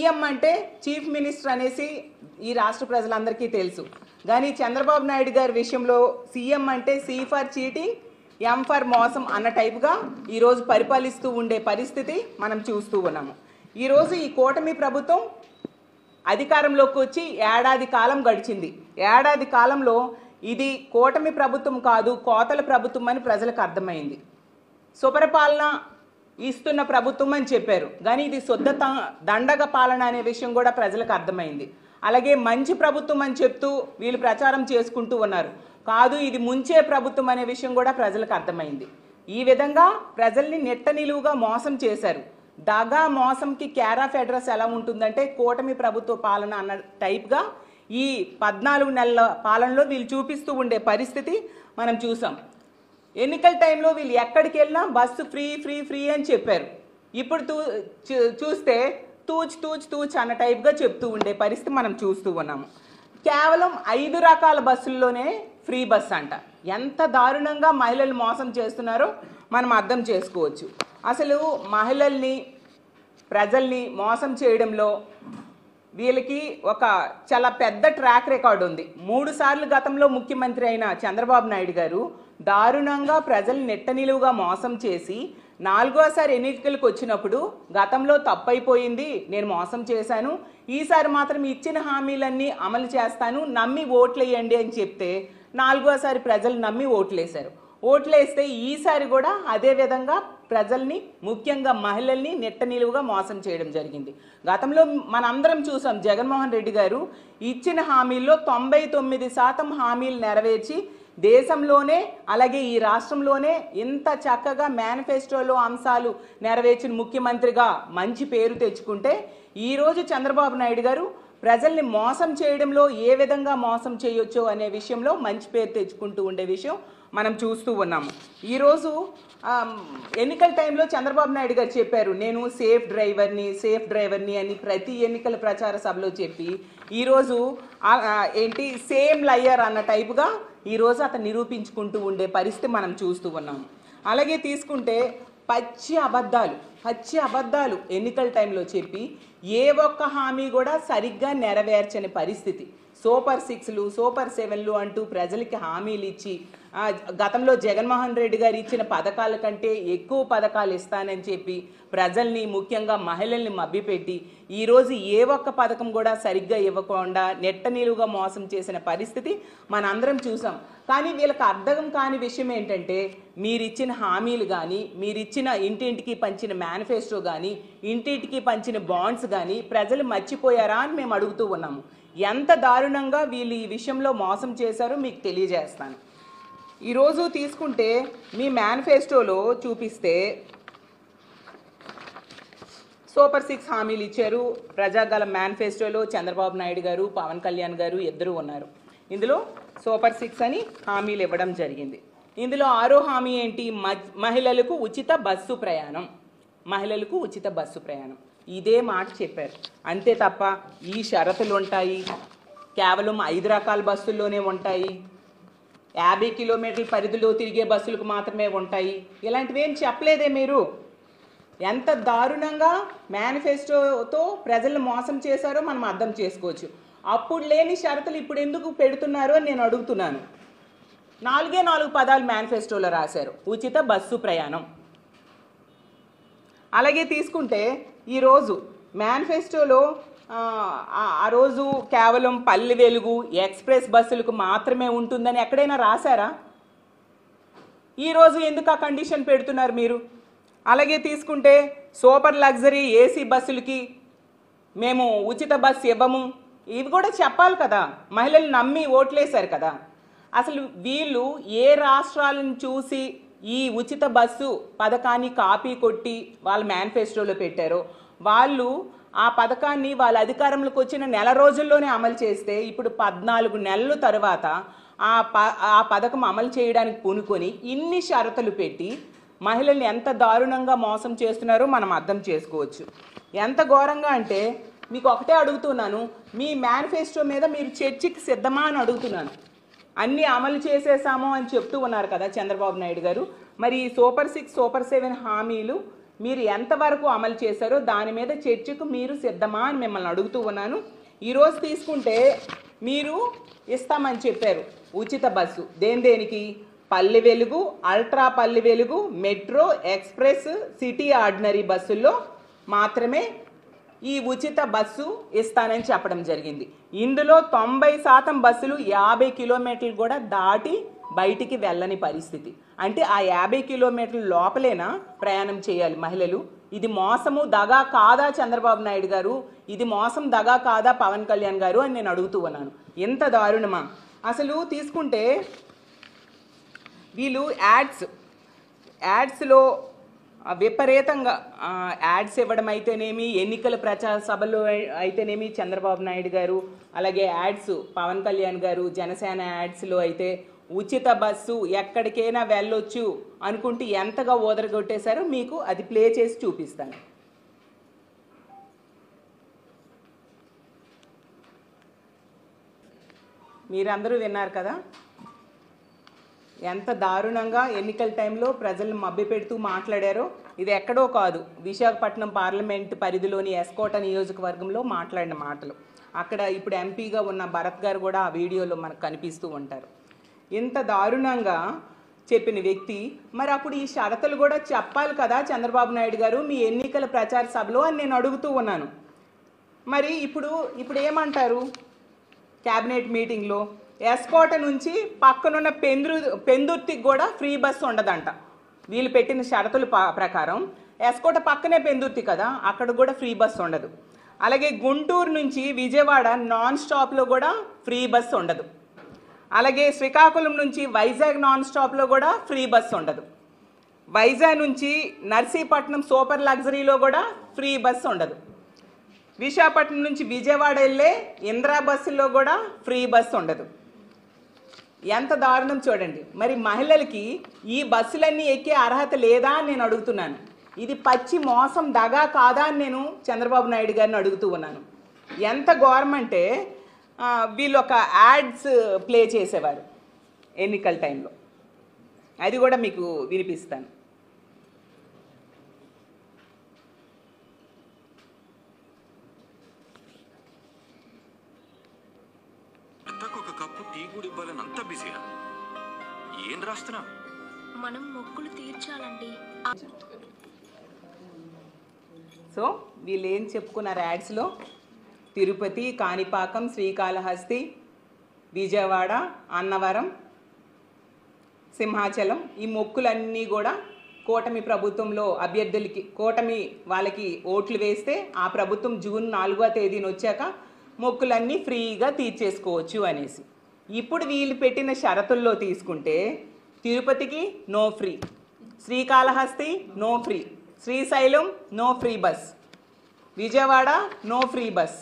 CM అంటే chief minister అనేసి ఈ రాష్ట్ర ప్రజలందరికీ తెలుసు. కానీ చంద్రబాబు నాయుడు గారి విషయంలో సీఎం అంటే C for cheating, M for మోసం అన్న టైపుగా ఈరోజు పరిపాలిస్తూ ఉండే పరిస్థితి మనం చూస్తూ ఉన్నాము. ఈరోజు ఈ కూటమి ప్రభుత్వం అధికారంలోకి వచ్చి ఏడాది కాలం గడిచింది. ఏడాది కాలంలో ఇది కూటమి ప్రభుత్వం కాదు, కోతల ప్రభుత్వం అని ప్రజలకు అర్థమైంది. సుపరిపాలన ఇస్తున్న ప్రభుత్వం అని చెప్పారు, కానీ ఇది శుద్ధ దండగ పాలన అనే విషయం కూడా ప్రజలకు అర్థమైంది. అలాగే మంచి ప్రభుత్వం అని చెప్తూ వీళ్ళు ప్రచారం చేసుకుంటూ ఉన్నారు, కాదు ఇది ముంచే ప్రభుత్వం అనే విషయం కూడా ప్రజలకు అర్థమైంది. ఈ విధంగా ప్రజల్ని నెట్ట నిలువుగా మోసం చేశారు. దగా మోసంకి కేర్ ఆఫ్ అడ్రస్ ఎలా ఉంటుందంటే కూటమి ప్రభుత్వ పాలన అన్న టైప్గా ఈ 14 నెలల పాలనలో వీళ్ళు చూపిస్తూ ఉండే పరిస్థితి మనం చూసాం. ఎన్నికల టైంలో వీళ్ళు ఎక్కడికి వెళ్ళినా బస్సు ఫ్రీ ఫ్రీ ఫ్రీ అని చెప్పారు. ఇప్పుడు చూస్తే తూచ్ అన్న టైప్గా చెప్తూ ఉండే పరిస్థితి మనం చూస్తూ ఉన్నాము. కేవలం 5 రకాల బస్సుల్లోనే ఫ్రీ బస్ అంట. ఎంత దారుణంగా మహిళలు మోసం చేస్తున్నారో మనం అర్థం చేసుకోవచ్చు. అసలు మహిళల్ని ప్రజల్ని మోసం చేయడంలో వీళ్ళకి ఒక చాలా పెద్ద ట్రాక్ రికార్డు ఉంది. 3 సార్లు గతంలో ముఖ్యమంత్రి అయిన చంద్రబాబు నాయుడు గారు దారుణంగా ప్రజల్ని నెట్ట నిలువుగా మోసం చేసి 4వసారి ఎన్నికలకు వచ్చినప్పుడు గతంలో తప్పైపోయింది, నేను మోసం చేశాను, ఈసారి మాత్రం ఇచ్చిన హామీలన్నీ అమలు చేస్తాను, నమ్మి ఓట్లేయండి అని చెప్తే 4వసారి ప్రజలు నమ్మి ఓట్లేశారు. ఓట్లేస్తే ఈసారి కూడా అదే విధంగా ప్రజల్ని ముఖ్యంగా మహిళల్ని నెట్ట నిలువుగా మోసం చేయడం జరిగింది. గతంలో మనందరం చూసాం, జగన్మోహన్ రెడ్డి గారు ఇచ్చిన హామీల్లో 99% హామీలు నెరవేర్చి దేశంలోనే అలాగే ఈ రాష్ట్రంలోనే ఇంత చక్కగా మేనిఫెస్టోలో అంశాలు నెరవేర్చిన ముఖ్యమంత్రిగా మంచి పేరు తెచ్చుకుంటే, ఈరోజు చంద్రబాబు నాయుడు గారు ప్రజల్ని మోసం చేయడంలో ఏ విధంగా మోసం చేయొచ్చో అనే విషయంలో మంచి పేరు తెచ్చుకుంటూ ఉండే విషయం మనం చూస్తూ ఉన్నాము. ఈరోజు ఎన్నికల టైంలో చంద్రబాబు నాయుడు గారు చెప్పారు, నేను సేఫ్ డ్రైవర్ని అని ప్రతి ఎన్నికల ప్రచార సభలో చెప్పి ఈరోజు సేమ్ లయర్ అన్న టైపుగా ఈరోజు అతను నిరూపించుకుంటూ ఉండే పరిస్థితి మనం చూస్తూ ఉన్నాము. అలాగే తీసుకుంటే పచ్చి అబద్ధాలు ఎన్నికల టైంలో చెప్పి ఏ ఒక్క హామీ కూడా సరిగ్గా నెరవేర్చని పరిస్థితి. సూపర్ 6లు సూపర్ 7లు అంటూ ప్రజలకి హామీలు ఇచ్చి గతంలో జగన్మోహన్ రెడ్డి గారు ఇచ్చిన పథకాల కంటే ఎక్కువ పథకాలు ఇస్తానని చెప్పి ప్రజల్ని ముఖ్యంగా మహిళల్ని మభ్యపెట్టి ఈరోజు ఏ ఒక్క పథకం కూడా సరిగ్గా ఇవ్వకుండా నెట్ట నిలువుగా మోసం చేసిన పరిస్థితి మనందరం చూసాం. కానీ వీళ్ళకి అర్థం కాని విషయం ఏంటంటే, మీరిచ్చిన హామీలు కానీ, మీరిచ్చిన ఇంటింటికి పంచిన మేనిఫెస్టో కానీ, ఇంటింటికి పంచిన బాండ్స్ కానీ ప్రజలు మర్చిపోయారా అని మేము అడుగుతూ ఉన్నాము. ఎంత దారుణంగా వీళ్ళు ఈ విషయంలో మోసం చేశారో మీకు తెలియజేస్తాను. ఈరోజు తీసుకుంటే మీ మేనిఫెస్టోలో చూపిస్తే సూపర్ 6 హామీలు ఇచ్చారు. ప్రజాగళం మేనిఫెస్టోలో చంద్రబాబు నాయుడు గారు, పవన్ కళ్యాణ్ గారు ఇద్దరు ఉన్నారు. ఇందులో సూపర్ 6 అని హామీలు ఇవ్వడం జరిగింది. ఇందులో 6వ హామీ ఏంటి? మహిళలకు ఉచిత బస్సు ప్రయాణం. ఇదే మాట చెప్పారు, అంతే తప్ప ఈ షరతులు ఉంటాయి, కేవలం 5 రకాల బస్సుల్లోనే ఉంటాయి, 50 కిలోమీటర్ల పరిధిలో తిరిగే బస్సులకు మాత్రమే ఉంటాయి, ఇలాంటివి ఏం చెప్పలేదే మీరు. ఎంత దారుణంగా మేనిఫెస్టోతో ప్రజలను మోసం చేశారో మనం అర్థం చేసుకోవచ్చు. అప్పుడు లేని షరతులు ఇప్పుడు ఎందుకు పెడుతున్నారు అని నేను అడుగుతున్నాను. 4 పదాలు మేనిఫెస్టోలో రాశారు, ఉచిత బస్సు ప్రయాణం. అలాగే తీసుకుంటే ఈరోజు మేనిఫెస్టోలో ఆ రోజు కేవలం పల్లె వెలుగు ఎక్స్ప్రెస్ బస్సులకు మాత్రమే ఉంటుందని ఎక్కడైనా రాశారా? ఈరోజు ఎందుకు ఆ కండిషన్ పెడుతున్నారు మీరు? అలాగే తీసుకుంటే సూపర్ లగ్జరీ ఏసీ బస్సులకి మేము ఉచిత బస్సు ఇవ్వము, ఇవి కూడా చెప్పాలి కదా. మహిళలు నమ్మి ఓట్లేశారు కదా. అసలు వీళ్ళు ఏ రాష్ట్రాలను చూసి ఈ ఉచిత బస్సు పథకాన్ని కాపీ కొట్టి వాళ్ళ మేనిఫెస్టోలో పెట్టారో, వాళ్ళు ఆ పథకాన్ని వాళ్ళ అధికారంలోకి వచ్చిన నెల రోజుల్లోనే అమలు చేస్తే ఇప్పుడు 14 నెలల తర్వాత ఆ పథకం అమలు చేయడానికి పూనుకొని ఇన్ని షరతులు పెట్టి మహిళల్ని ఎంత దారుణంగా మోసం చేస్తున్నారో మనం అర్థం చేసుకోవచ్చు. ఎంత ఘోరంగా అంటే, మీకు ఒకటే అడుగుతున్నాను, మీ మేనిఫెస్టో మీద మీరు చర్చకి సిద్ధమా అని అడుగుతున్నాను. అన్నీ అమలు చేసేసాము అని చెప్తూ ఉన్నారు కదా చంద్రబాబు నాయుడు గారు. మరి ఈ సూపర్ 6 సూపర్ 7 హామీలు మీరు ఎంతవరకు అమలు చేశారో దాని మీద చర్చకు మీరు సిద్ధమా అని మిమ్మల్ని అడుగుతూ ఉన్నాను. ఈరోజు తీసుకుంటే మీరు ఇస్తామని చెప్పారు ఉచిత బస్సు. దేనికి? Palle Velugu, ultra Palle Velugu, metro, express, city ordinary బస్సుల్లో మాత్రమే ఈ ఉచిత బస్సు ఇస్తానని చెప్పడం జరిగింది. ఇందులో 90% బస్సులు 50 కిలోమీటర్లు కూడా దాటి బయటికి వెళ్ళని పరిస్థితి. అంటే ఆ 50 కిలోమీటర్ల లోపలేనా ప్రయాణం చేయాలి మహిళలు? ఇది మోసము, దగా కాదా చంద్రబాబు నాయుడు గారు? ఇది మోసం, దగా కాదా పవన్ కళ్యాణ్ గారు అని నేను అడుగుతూ ఉన్నాను. ఎంత దారుణమా? అసలు తీసుకుంటే వీళ్ళు యాడ్స్లో విపరీతంగా యాడ్స్ ఇవ్వడం అయితేనేమి, ఎన్నికల ప్రచార సభలో అయితేనేమి చంద్రబాబు నాయుడు గారు, అలాగే యాడ్స్ పవన్ కళ్యాణ్ గారు జనసేన యాడ్స్లో అయితే ఉచిత బస్సు ఎక్కడికైనా వెళ్ళొచ్చు అనుకుంటూ ఎంతగా ఓదరగొట్టేశారో మీకు అది ప్లే చేసి చూపిస్తాను. మీరందరూ విన్నారు కదా ఎంత దారుణంగా ఎన్నికల టైంలో ప్రజలను మభ్యపెడుతూ మాట్లాడారో. ఇది ఎక్కడో కాదు, విశాఖపట్నం పార్లమెంట్ పరిధిలోని ఎస్కోట నియోజకవర్గంలో మాట్లాడిన మాటలు. అక్కడ ఇప్పుడు ఎంపీగా ఉన్న భరత్ గారు కూడా ఆ వీడియోలో మనకు కనిపిస్తూ ఉంటారు. ఇంత దారుణంగా చెప్పిన వ్యక్తి మరి అప్పుడు ఈ షరతులు కూడా చెప్పాలి కదా చంద్రబాబు నాయుడు గారు మీ ఎన్నికల ప్రచార సభలో అని నేను అడుగుతూ ఉన్నాను. మరి ఇప్పుడు ఏమంటారు? క్యాబినెట్ మీటింగ్లో ఎస్కోట నుంచి పక్కనున్న పెందుర్తికి కూడా ఫ్రీ బస్సు ఉండదంట. వీళ్ళు పెట్టిన షరతుల ప్రకారం ఎస్కోట పక్కనే పెందుర్తి కదా, అక్కడ కూడా ఫ్రీ బస్సు ఉండదు. అలాగే గుంటూరు నుంచి విజయవాడ నాన్ స్టాప్లో కూడా ఫ్రీ బస్సు ఉండదు. అలాగే శ్రీకాకుళం నుంచి వైజాగ్ నాన్ స్టాప్లో కూడా ఫ్రీ బస్సు ఉండదు. వైజాగ్ నుంచి నర్సీపట్నం సూపర్ లగ్జరీలో కూడా ఫ్రీ బస్సు ఉండదు. విశాఖపట్నం నుంచి విజయవాడ వెళ్ళే ఇందిరా బస్సుల్లో కూడా ఫ్రీ బస్సు ఉండదు. ఎంత దారుణం చూడండి. మరి మహిళలకి ఈ బస్సులన్నీ ఎక్కే అర్హత లేదా అని నేను అడుగుతున్నాను. ఇది పచ్చి మోసం, దగా కాదా అని నేను చంద్రబాబు నాయుడు గారిని అడుగుతూ ఉన్నాను. ఎంత గవర్నమెంటే వీళ్ళు ఒక యాడ్స్ ప్లే చేసేవారు ఎన్నికల టైంలో, అది కూడా మీకు వినిపిస్తాను. ఒక కప్పు టీ కూడా ఇవ్వాలని అంత బిజీనా? ఏం రాస్తున్నా? మనం మొక్కులు తీర్చాలండి. సో వీళ్ళు ఏం చెప్పుకున్నారు యాడ్స్లో? తిరుపతి, కాణిపాకం, శ్రీకాళహస్తి, విజయవాడ, అన్నవరం, సింహాచలం, ఈ మొక్కులన్నీ కూడా కూటమి ప్రభుత్వంలో అభ్యర్థులకి, కూటమి వాళ్ళకి ఓట్లు వేస్తే ఆ ప్రభుత్వం జూన్ 4వ తేదీన వచ్చాక మొక్కులన్నీ ఫ్రీగా తీర్చేసుకోవచ్చు అనేసి. ఇప్పుడు వీళ్ళు పెట్టిన షరతుల్లో తీసుకుంటే తిరుపతికి no free, Srikalahasti no free, Srisailam no free bus, Vijayawada no free bus,